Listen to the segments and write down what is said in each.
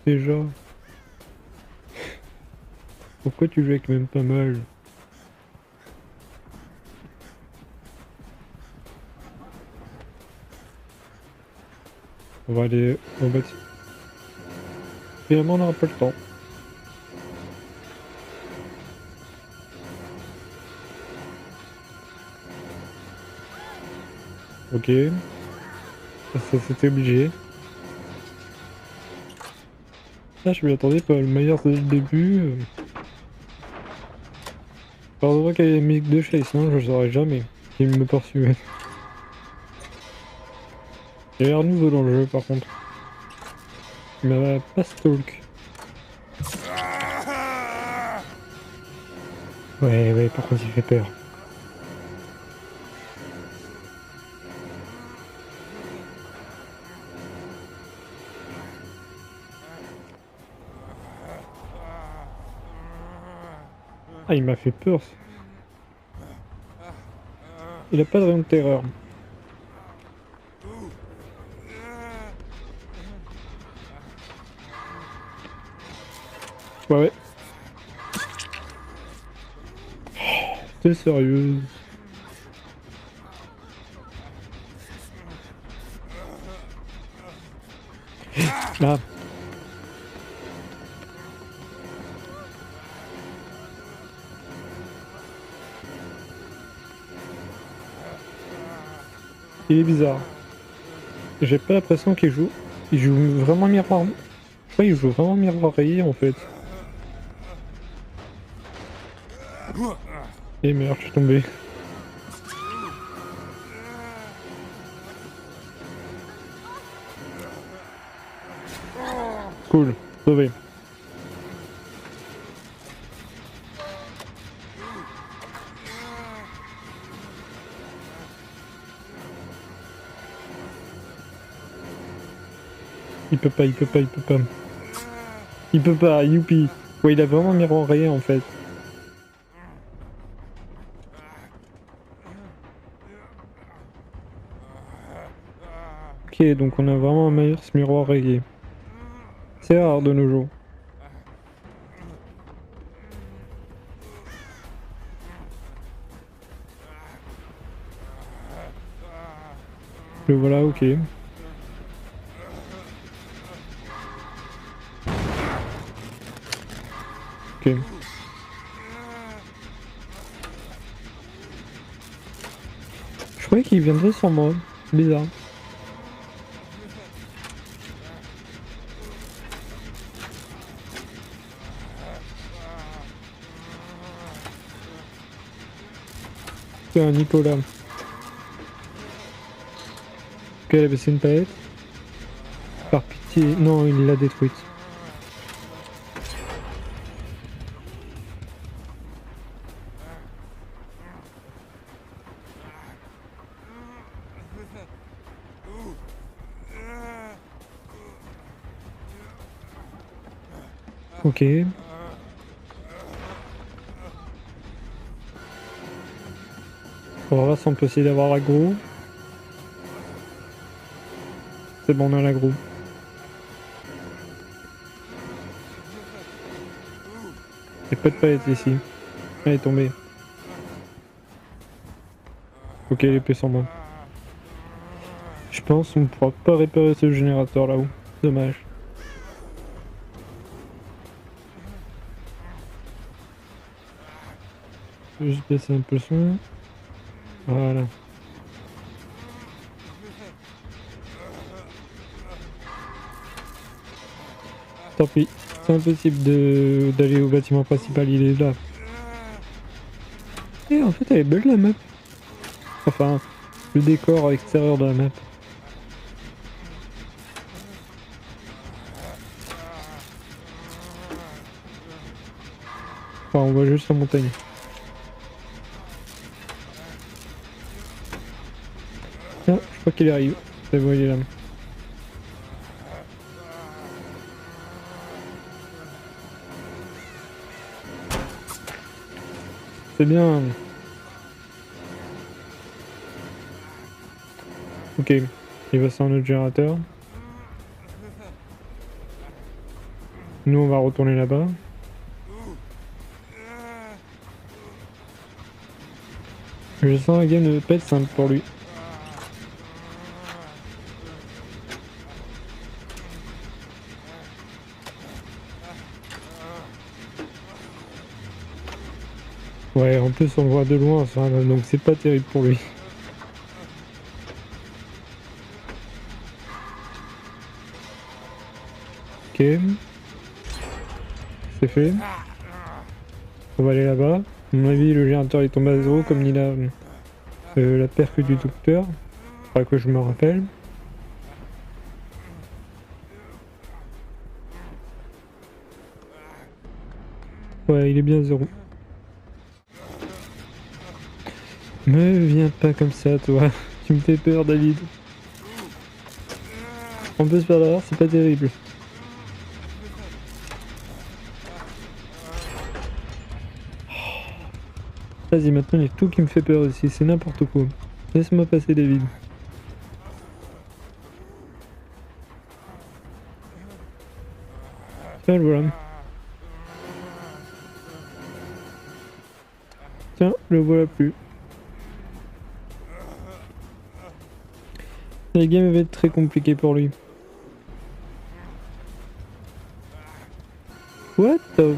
déjà. Pourquoi tu joues avec même pas mal? On va aller au bâtiment. Finalement on n'aura pas le temps. Ok. Ça c'était obligé. Ah, je m'y attendais pas, le meilleur dès le début. Pardon qu'il y ait la musique de chez, sinon je le saurais jamais. Il me poursuivait. Il a l'air nouveau dans le jeu par contre. Il m'a pas stalk. Ouais, par contre il fait peur. Ah, il m'a fait peur. Il a pas de rayon de terreur. Ouais. T'es sérieuse? Ah. Il est bizarre. J'ai pas l'impression qu'il joue. Il joue vraiment miroir. Je crois qu'il joue vraiment miroir rayé en fait. Et merde, je suis tombé. Cool, sauvé. Il peut pas. Il peut pas, youpi. Ouais, il a vraiment miroir rayé en fait. Ok, donc on a vraiment un meilleur ce miroir rayé. C'est rare de nos jours. Le voilà, ok. Ok. Je croyais qu'il viendrait sur moi. Bizarre. C'est un Nicolas. Qu'elle a baissé une palette. Par pitié. Non, il l'a détruite. Ok. On va voir si on peut essayer d'avoir l'aggro. C'est bon, on a l'aggro. Y'a pas de palette ici. Elle est tombée. Ok, l'épée sans moi. Je pense qu'on ne pourra pas réparer ce générateur là-haut. Dommage. Je vais juste baisser un peu le son. Voilà. Tant pis. C'est impossible d'aller au bâtiment principal, il est là. Et en fait, elle est belle la map. Enfin, le décor extérieur de la map. Enfin, on voit juste la montagne. Ah, je crois qu'il arrive. C'est bon, il est là. C'est bien. Ok, il va sur un autre générateur. Nous on va retourner là-bas. Je sens la game ne pas être simple pour lui. Ouais, en plus on le voit de loin, ça, donc c'est pas terrible pour lui. Ok. C'est fait. On va aller là-bas. À mon avis, le générateur est tombé à zéro comme il a la percue du docteur. Pas que je me rappelle. Ouais, il est bien zéro. Me viens pas comme ça, toi. Tu me fais peur, David. En plus, par là, c'est pas terrible. Vas-y, maintenant, il y a tout qui me fait peur ici. C'est n'importe quoi. Laisse-moi passer, David. Tiens, le voilà. Tiens, le voilà plus. La game va être très compliquée pour lui. What the...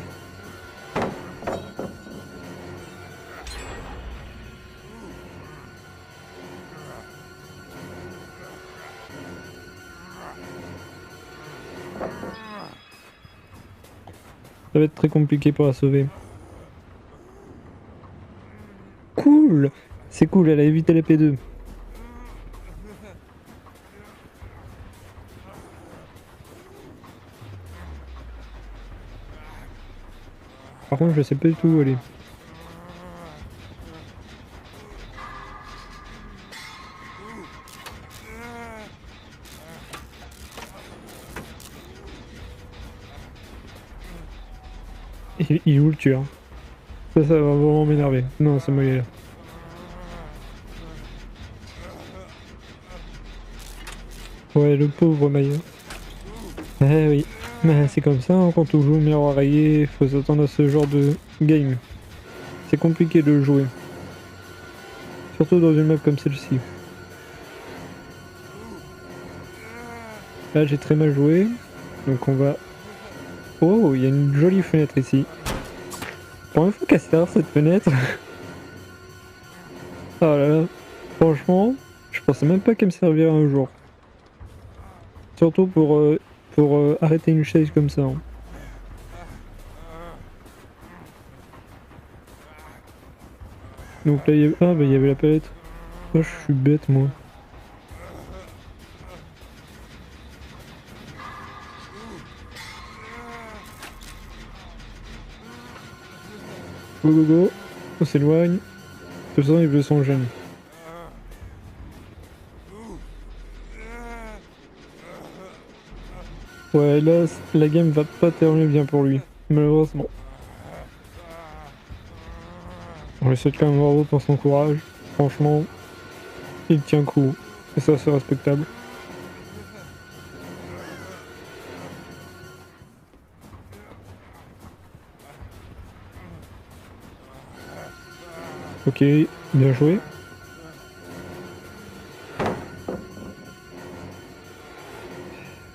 Ça va être très compliqué pour la sauver. Cool! C'est cool, elle a évité la P2. Par contre, je sais pas du tout où aller. Il est où le tueur? Ça va vraiment m'énerver. Non, c'est moi qui est là. Ouais, le pauvre Maya. Eh oui, mais c'est comme ça, hein, quand on joue au miroir rayé, faut s'attendre à ce genre de game. C'est compliqué de le jouer. Surtout dans une map comme celle-ci. Là, j'ai très mal joué. Donc on va... Oh, il y a une jolie fenêtre ici. Pour une fois qu'elle sert cette fenêtre. Oh là là. Franchement, je pensais même pas qu'elle me servirait un jour. Surtout pour arrêter une chaise comme ça. Hein. Donc là, il y avait... Ah bah il y avait la palette. Oh, je suis bête moi. Go go go. On s'éloigne. De toute façon, il veut son gêne. Ouais, là, la game va pas terminer bien pour lui, malheureusement. On lui souhaite quand même bravo pour son courage. Franchement, il tient coup. Et ça, c'est respectable. Ok, bien joué.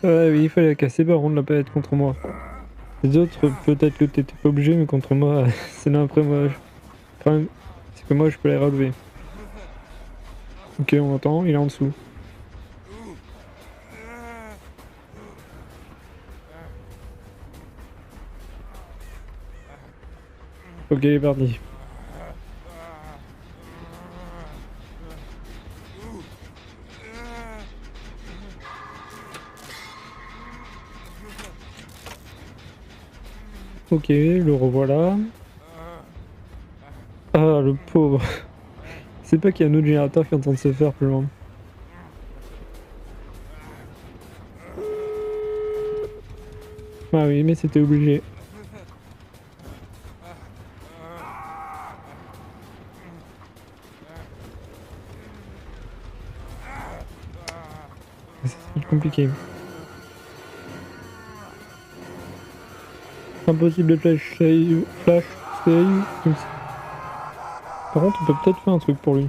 Oui, il fallait la casser par contre la palette contre moi. Les autres, peut-être que t'étais pas obligé, mais contre moi, c'est là après moi. Le problème, c'est que moi je peux les relever. Ok, on entend, il est en dessous. Ok, parti. Ok, le revoilà. Ah, le pauvre. C'est pas qu'il y a un autre générateur qui est en train de se faire plus loin. Ah oui, mais c'était obligé. C'est compliqué. Impossible de flash save comme ça. Par contre, on peut peut-être faire un truc pour lui.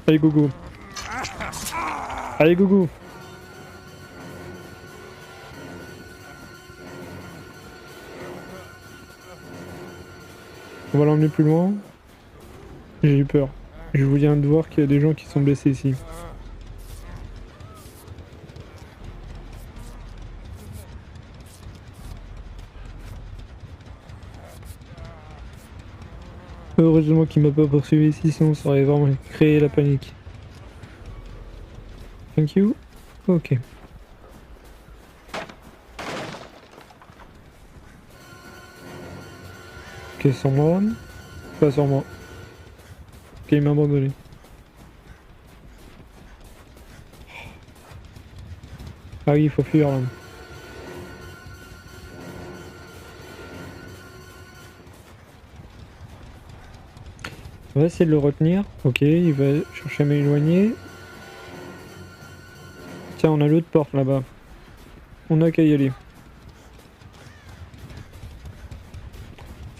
Allez, gogo. Allez, gogo. On va l'emmener plus loin. J'ai eu peur. Je viens de voir qu'il y a des gens qui sont blessés ici. Heureusement qu'il m'a pas poursuivi ici, sinon ça aurait vraiment créé la panique. Thank you. Ok. Ok, sur moi. Pas sur moi. Ok, il m'a abandonné. Ah oui, il faut fuir là. On va essayer de le retenir. Ok, il va chercher à m'éloigner. Tiens, on a l'autre porte là-bas. On a qu'à y aller.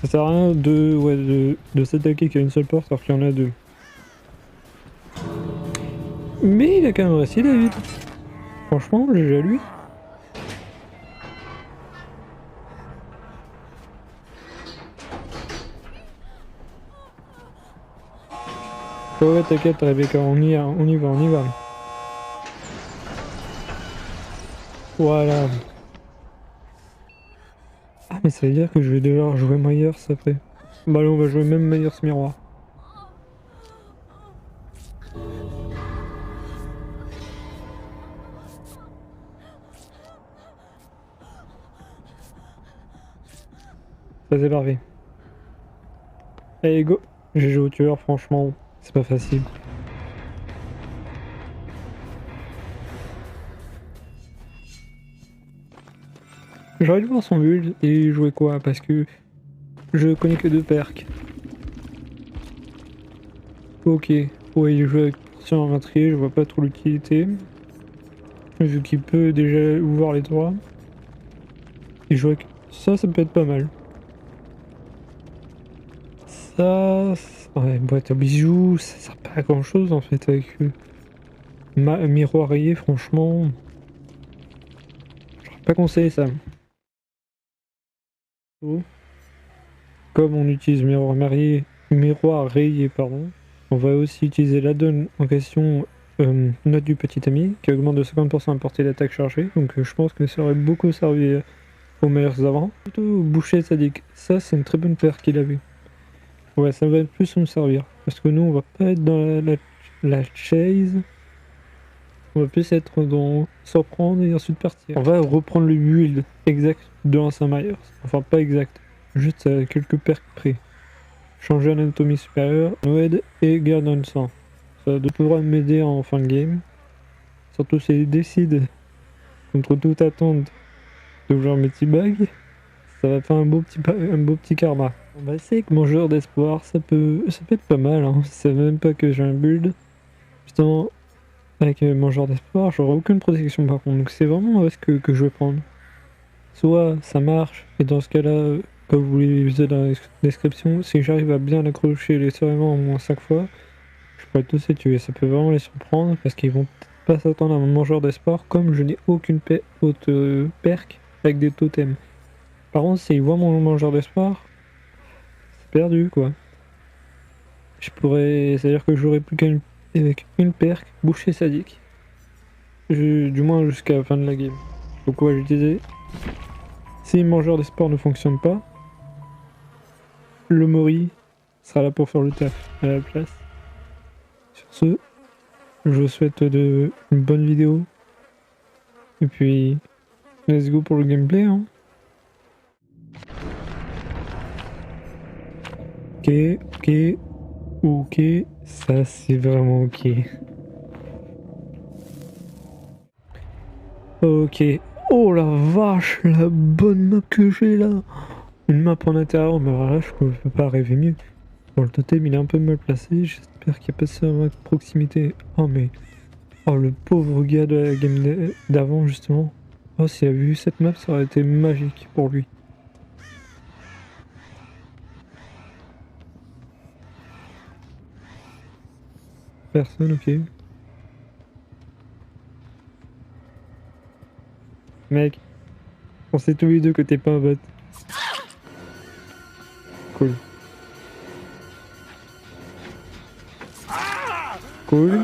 Ça sert à rien de s'attaquer qu'à une seule porte alors qu'il y en a deux. Mais il a quand même réussi, David. Franchement, GG à lui. Ouais, t'inquiète Rebecca, on y va. Voilà. Ah mais ça veut dire que je vais devoir jouer Myers après. Bah là on va jouer même Myers miroir. Ça c'est parfait. Allez go. J'ai joué au tueur, franchement, c'est pas facile. J'aurais dû voir son build et jouer quoi parce que je connais que deux perks. Ok, ouais il joue avec portion inventrier, je vois pas trop l'utilité. Vu qu'il peut déjà ouvrir les droits. Il joue avec... Ça peut être pas mal. Ça... Ouais, boîte à bijoux, ça sert pas à grand chose en fait avec miroir rayé, franchement. J'aurais pas conseillé ça. Comme on utilise miroir rayé, pardon, on va aussi utiliser l'addon en question, note du petit ami, qui augmente de 50% la portée d'attaque chargée, donc je pense que ça aurait beaucoup servi aux meilleurs avant. Plutôt boucher sadique, ça c'est une très bonne paire qu'il avait. Ouais, ça va plus nous servir, parce que nous on va pas être dans la chase, on va plus être dans surprendre et ensuite partir. On va reprendre le build exact de l'ancien Myers, enfin pas exact. Juste à quelques perks près. Changer anatomie supérieure, Noed et garde dans le sang. Ça devrait m'aider en fin de game. Surtout si il décide, contre toute attente, d'ouvrir mes petits bags. Ça va faire un beau petit karma. On va essayer avec mon joueur d'espoir, ça peut être pas mal. Hein. C'est même pas que j'ai un build. Justement, avec mon joueur d'espoir, j'aurai aucune protection par contre. Donc c'est vraiment un risque que je vais prendre. Soit ça marche, et dans ce cas-là, comme vous l'avez dans la description, si j'arrive à bien accrocher les survivants au moins 5 fois, je pourrais tous les tuer. Ça peut vraiment les surprendre parce qu'ils vont pas s'attendre à mon mangeur d'espoir comme je n'ai aucune autre perk avec des totems. Par contre, s'ils voient mon mangeur d'espoir, c'est perdu quoi. Je pourrais. C'est-à-dire que j'aurais plus qu'avec une perk boucher sadique. Du moins jusqu'à la fin de la game. Donc, ouais, je disais. Si le mangeur d'espoir ne fonctionne pas, le Mori sera là pour faire le taf à la place. Sur ce, je vous souhaite une bonne vidéo. Et puis, let's go pour le gameplay. Hein. Ok, ça c'est vraiment ok. Ok. Oh la vache, la bonne map que j'ai là. Une map en intérieur, mais alors là je peux pas rêver mieux. Bon, le totem il est un peu mal placé, j'espère qu'il n'y a pas de serveur de proximité. Oh mais... Oh le pauvre gars de la game d'avant justement. Oh, s'il a vu cette map, ça aurait été magique pour lui. Personne, ok. Mec, on sait tous les deux que t'es pas un bot. Cool. Cool.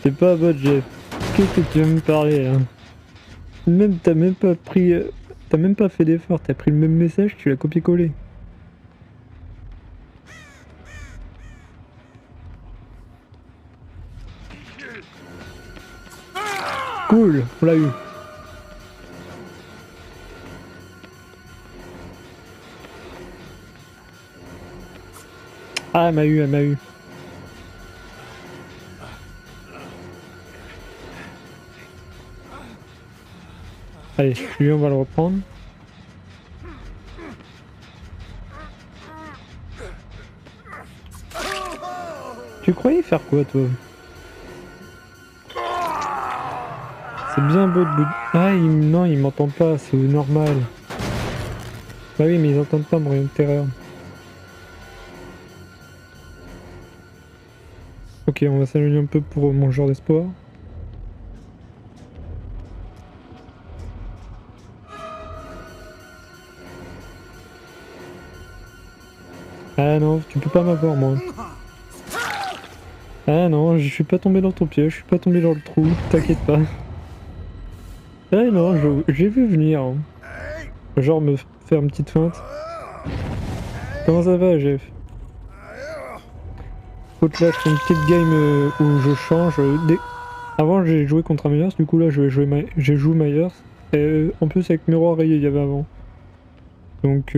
T'es pas un bot, Jeff. Qu'est-ce que tu vas me parler, hein? Même, t'as même pas pris... T'as même pas fait d'effort, t'as pris le même message, tu l'as copié-collé. Cool, on l'a eu. Ah, elle m'a eu, elle m'a eu. Allez, lui on va le reprendre. Tu croyais faire quoi toi? C'est bien beau de bout. Ah non, il m'entend pas, c'est normal. Bah oui, mais ils entendent pas mon rayon de terreur. Ok, on va s'allumer un peu pour mon genre d'espoir. Ah non, tu peux pas m'avoir moi. Ah non, je suis pas tombé dans ton piège, je suis pas tombé dans le trou, t'inquiète pas. Ah non, j'ai vu venir. Hein. Genre me faire une petite feinte. Comment ça va, Jeff? Faut que là, je fais une petite game où je change. Avant, j'ai joué contre un Myers, du coup là, je joue Myers. Et en plus, avec miroir rayé, il y avait avant. Donc,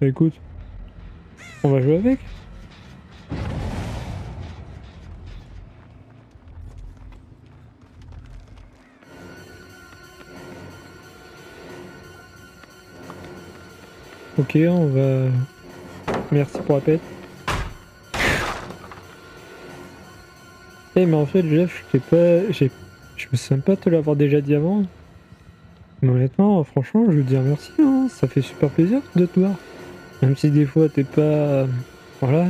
bah, écoute, on va jouer avec. Ok, on va... Merci pour la pète. Eh mais en fait Jeff, je me souviens pas de te l'avoir déjà dit avant. Mais honnêtement, franchement, je veux te dire merci, hein. Ça fait super plaisir de te voir. Même si des fois t'es pas... Voilà.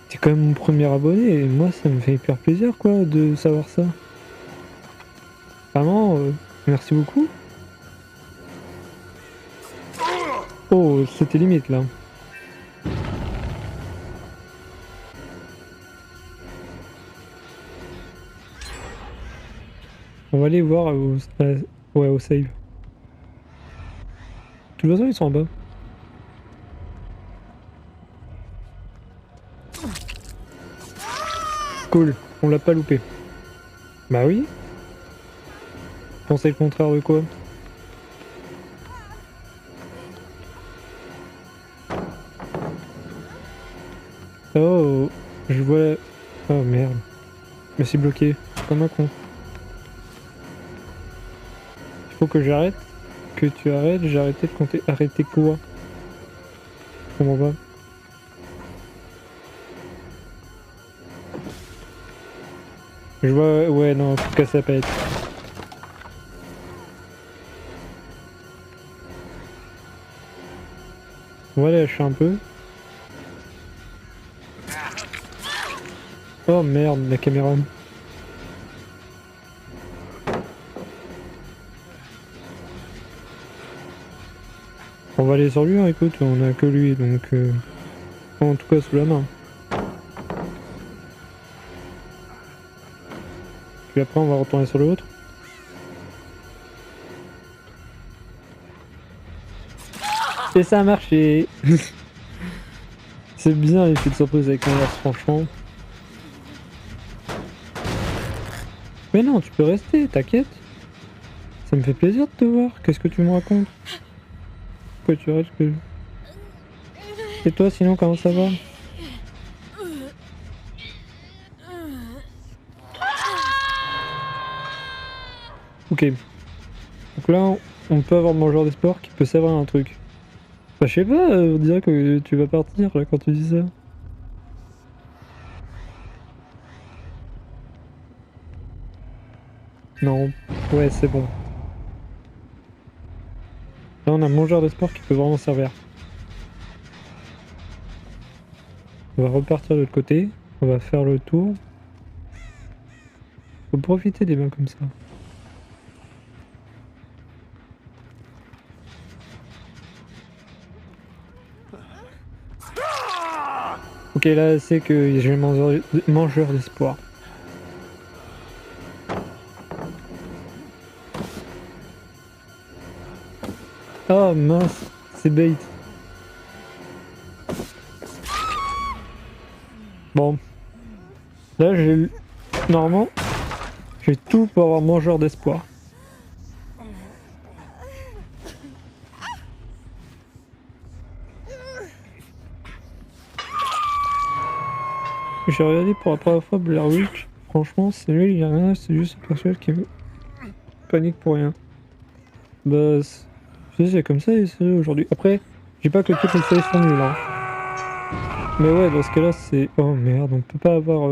T'es quand même mon premier abonné et moi ça me fait hyper plaisir quoi de savoir ça. Vraiment, merci beaucoup. Oh, c'était limite là. On va aller voir ouais, au save. De toute façon, ils sont en bas. Cool, on l'a pas loupé. Bah oui. Pensez le contraire de quoi? Oh, je vois... Oh merde. Je me suis bloqué, comme un con. Il faut que j'arrête. Que tu arrêtes, j'ai arrêté de compter. Arrêter quoi? Comment va? Je vois... Ouais, non, faut casser la palette. On va lâcher un peu. Oh merde, la caméra. On va aller sur lui, hein, écoute, on a que lui, donc... En tout cas, sous la main. Puis après, on va retourner sur l'autre. Et ça a marché. C'est bien l'effet de surprise avec Myers, franchement. Mais non, tu peux rester, t'inquiète. Ça me fait plaisir de te voir. Qu'est-ce que tu me racontes? Pourquoi tu restes que... Et toi, sinon, comment ça va? Ok. Donc là, on peut avoir mon joueur de sport qui peut savoir un truc. Bah, je sais pas, on dirait que tu vas partir là quand tu dis ça. Non. Ouais, c'est bon. Là on a mangeur d'espoir qui peut vraiment servir. On va repartir de l'autre côté. On va faire le tour. Faut profiter des bains comme ça. Ok, là c'est que j'ai mangeur d'espoir. Ah mince, c'est bait. Bon. Là j'ai... Normalement, j'ai tout pour avoir mangeur d'espoir. J'ai regardé pour la première fois Blair Witch. Franchement, c'est nul, il y a rien, c'est juste le personnage qui me panique pour rien. Bah, c'est comme ça les séries aujourd'hui. Après, je dis pas que toutes les séries sont nulles, hein. Mais ouais, dans ce cas-là, c'est... Oh merde, on peut pas avoir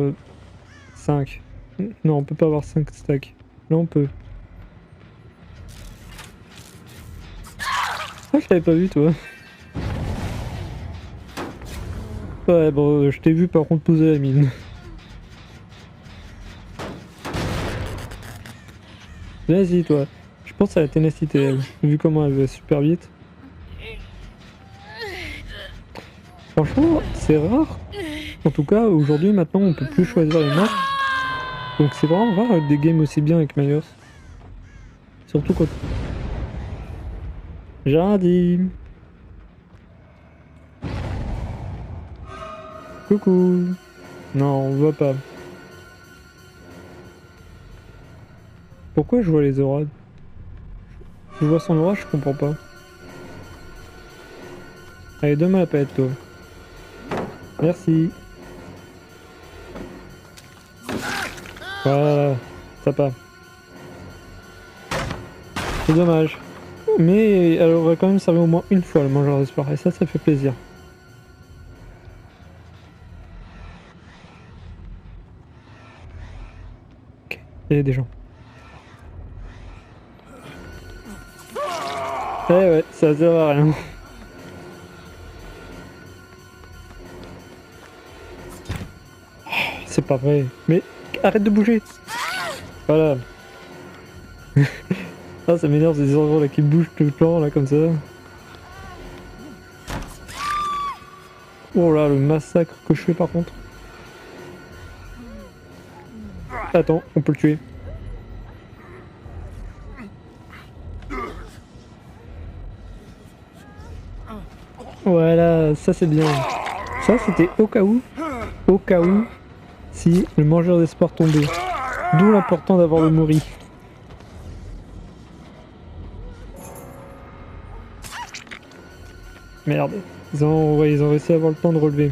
5. Non, on peut pas avoir 5 stacks. Là, on peut. Ah, je t'avais pas vu, toi. Ouais, bon, je t'ai vu par contre poser la mine. Vas-y, toi. Je pense à la ténacité, elle. Vu comment elle va super vite. Franchement, c'est rare. En tout cas, aujourd'hui, maintenant, on peut plus choisir les maps. Donc c'est vraiment rare avec des games aussi bien avec Myers. Surtout quand... Jardim. Coucou. Non, on voit pas. Pourquoi je vois les auras? Je vois son aura, je comprends pas. Allez, donne-moi la palette, toi. Merci. Voilà, ça pas. C'est dommage. Mais elle aurait quand même servi au moins une fois le mangeur d'espoir, et ça fait plaisir. Ok, il y a des gens. Eh ouais, ça sert à rien. C'est pas vrai. Mais arrête de bouger. Voilà. Ah, ça m'énerve ces enfants là qui bougent tout le temps là comme ça. Oh là, le massacre que je fais par contre. Attends, on peut le tuer. Voilà, ça c'est bien. Ça c'était au cas où, si le mangeur d'espoir tombait. D'où l'important d'avoir le Mori. Merde, ils ont réussi à avoir le temps de relever.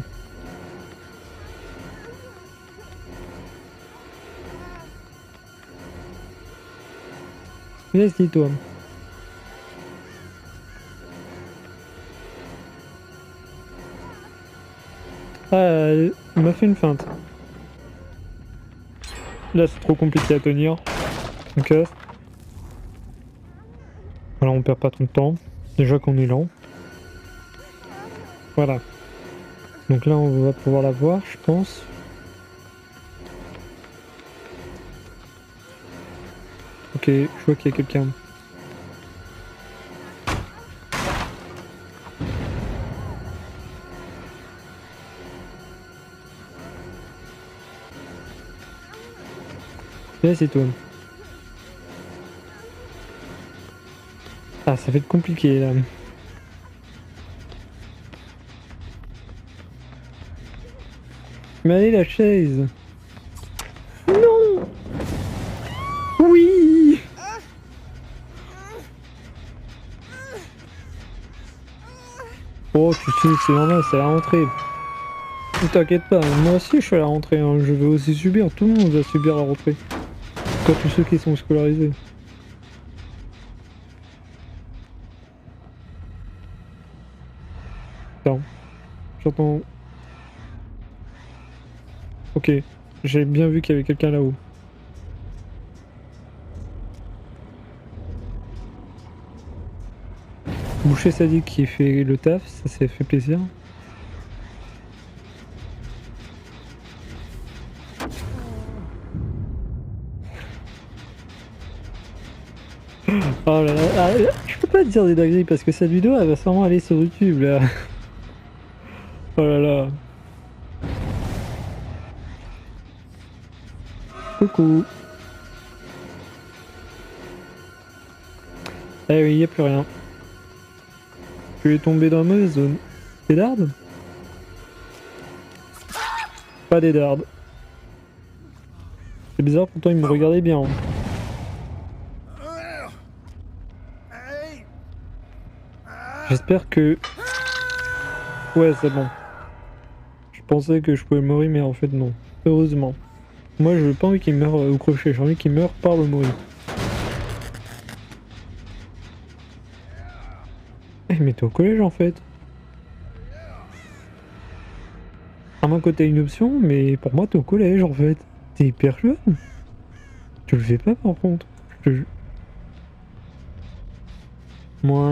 Vas-y toi. Ah, elle m'a fait une feinte. Là c'est trop compliqué à tenir. Ok. Voilà, on perd pas trop de temps. Déjà qu'on est lent. Voilà. Donc là on va pouvoir la voir, je pense. Ok, je vois qu'il y a quelqu'un. Là c'est toi. Ah, ça va être compliqué là. Mais allez la chaise. Non. Oui. Oh tu sais, c'est normal, c'est la rentrée. Ne t'inquiète pas, moi aussi je suis à la rentrée, hein. Je vais aussi subir, tout le monde va subir la rentrée. Pas tous ceux qui sont scolarisés. Attends, j'entends... Ok, j'ai bien vu qu'il y avait quelqu'un là-haut. Boucher sadique qui fait le taf, ça fait plaisir. Oh là là, je peux pas te dire des dingueries parce que cette vidéo elle va sûrement aller sur YouTube là. Oh là là. Coucou. Eh oui, y a plus rien. Tu es tombé dans la mauvaise zone. Des dardes? Pas des dardes. C'est bizarre, pourtant il me regardait bien. J'espère que... Ouais, c'est bon. Je pensais que je pouvais mourir, mais en fait non. Heureusement. Moi, je veux pas envie qu'il meure au crochet, j'ai envie qu'il meure par le mourir. Eh, mais t'es au collège en fait. À moins que t'aies une option, mais pour moi t'es au collège en fait. T'es hyper jeune. Tu le fais pas par contre. Je te jure. Moi...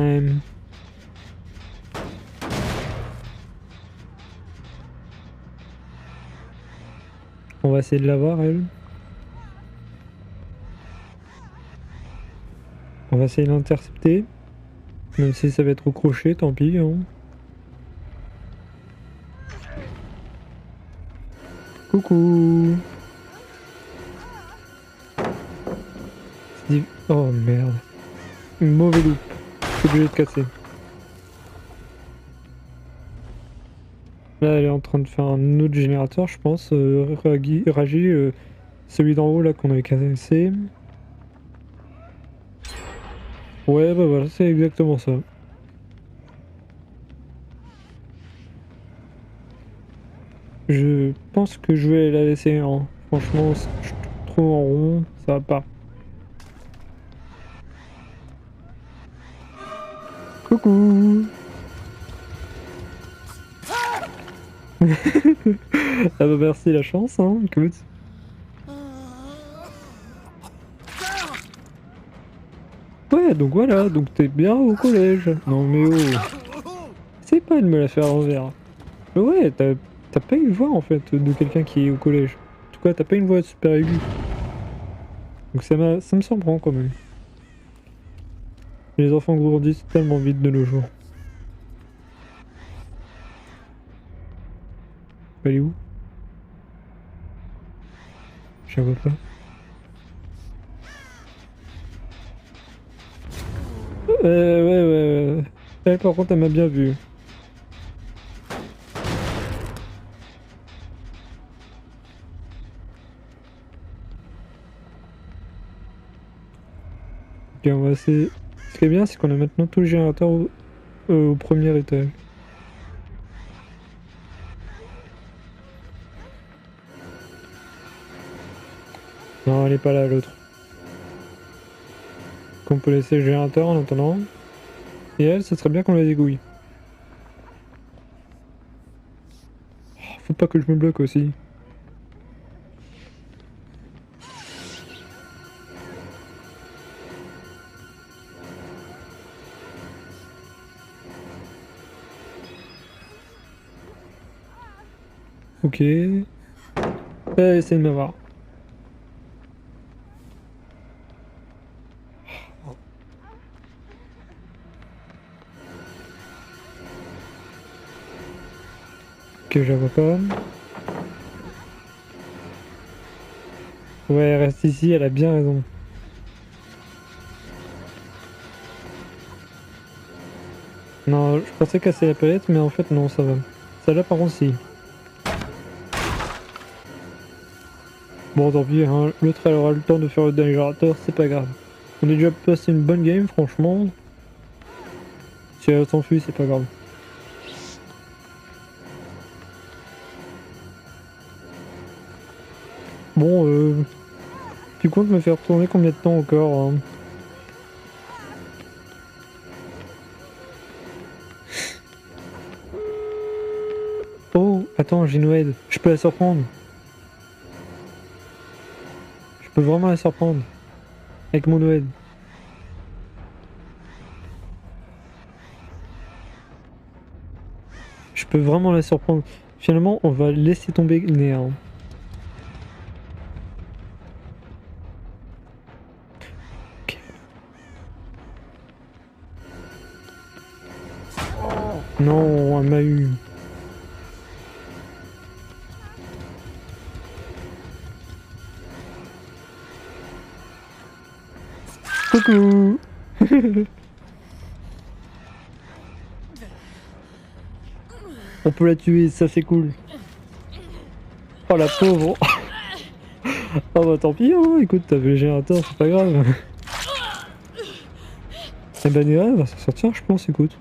On va essayer de la voir elle. On va essayer de l'intercepter. Même si ça va être au crochet, tant pis. Hein. Coucou. Oh merde. Mauvais loop. Je suis obligé de casser. Là elle est en train de faire un autre générateur je pense. Raji, celui d'en haut là qu'on avait cassé. Ouais bah voilà c'est exactement ça. Je pense que je vais la laisser en... Franchement, je tourne trop en rond, ça va pas. Coucou. Ah bah merci la chance, hein, écoute. Ouais, donc voilà, donc t'es bien au collège. Non mais oh, c'est pas de me la faire à l'envers. Mais ouais, t'as pas une voix en fait de quelqu'un qui est au collège. En tout cas, t'as pas une voix super aiguë. Donc ça me surprend quand même. Les enfants grandissent tellement vite de nos jours. Elle est où? Je la vois pas. Ouais. Elle par contre elle m'a bien vu. Ok, on va essayer. Ce qui est bien, c'est qu'on a maintenant tout le générateur au premier étage. Non, elle est pas là, l'autre. Qu'on peut laisser le générateur en attendant. Et elle, ce serait bien qu'on la dégouille. Oh, faut pas que je me bloque aussi. Ok. Essaye de m'avoir. Ok, je la vois pas. Ouais, elle reste ici, elle a bien raison. Non, je pensais casser la palette, mais en fait non, ça va. Celle-là par contre si. Bon tant pis, hein. L'autre elle aura le temps de faire le dernier générateur, c'est pas grave. On a déjà passé une bonne game, franchement. Si elle s'enfuit, c'est pas grave. Bon, tu comptes me faire tourner combien de temps encore hein? Oh, attends, j'ai une aide. Je peux la surprendre. Je peux vraiment la surprendre. Avec mon Noël. Je peux vraiment la surprendre. Finalement, on va laisser tomber Néa. Hein. Okay. Non, elle m'a eu. Coucou. On peut la tuer, ça c'est cool. Oh la pauvre. Oh bah tant pis, hein. Écoute, t'as vu le générateur, c'est pas grave. Eh ben Néa, elle va s'en sortir, je pense, écoute.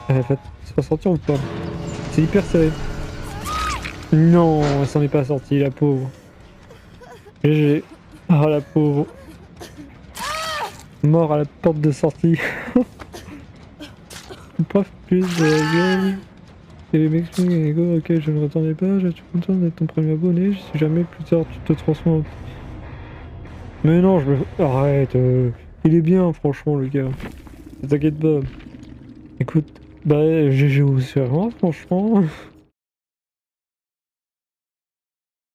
Elle va s'en sortir ou pas? C'est hyper serré. Non, elle s'en est pas sortie, la pauvre. GG. Oh la pauvre. Mort à la porte de sortie. Pas plus de la gueule. Et m'explique, Ego, ok, je ne m'attendais pas, je suis content d'être ton premier abonné, je sais jamais plus tard tu te transformes. Mais non, je me. Arrête, il est bien, franchement, le gars. T'inquiète pas. Écoute, bah, GG au serveur, franchement.